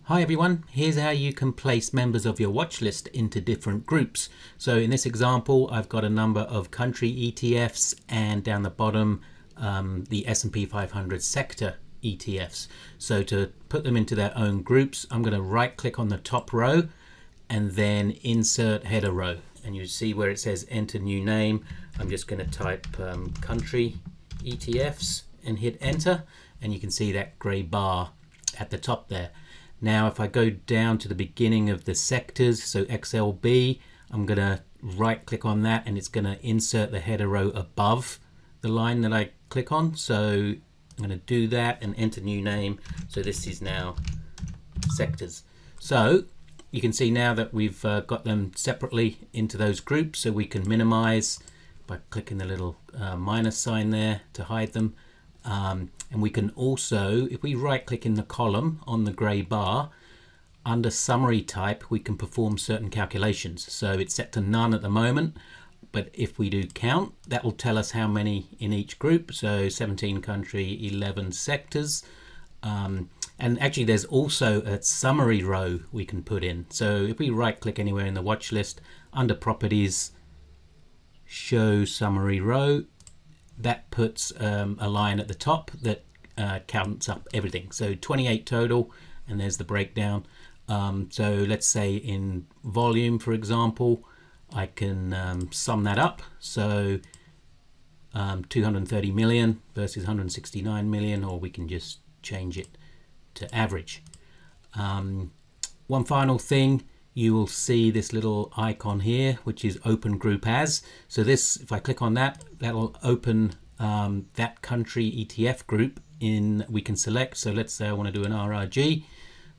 Hi everyone, here's how you can place members of your watch list into different groups. So in this example, I've got a number of country ETFs and down the bottom the S&P 500 sector ETFs. So to put them into their own groups, I'm going to right click on the top row and then insert header row. And you see where it says enter new name. I'm just going to type country ETFs and hit enter, and you can see that grey bar at the top there. Now if I go down to the beginning of the sectors, so XLB, I'm going to right click on that and it's going to insert the header row above the line that I click on. So I'm going to do that and enter new name. So this is now sectors. So you can see now that we've got them separately into those groups, so we can minimize by clicking the little minus sign there to hide them. And we can also, if we right click in the column on the grey bar, under summary type, we can perform certain calculations. So it's set to none at the moment, but if we do count, that will tell us how many in each group. So 17 country, 11 sectors. And actually there's also a summary row we can put in. So if we right click anywhere in the watch list, under properties, show summary row, that puts a line at the top that counts up everything. So 28 total, and there's the breakdown. So let's say in volume, for example, I can sum that up. So 230 million versus 169 million, or we can just change it to average. One final thing, you will see this little icon here, which is open group as. So this, if I click on that, that'll open that country ETF group in, we can select. So let's say I want to do an RRG.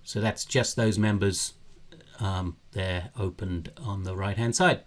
So that's just those members there opened on the right hand side.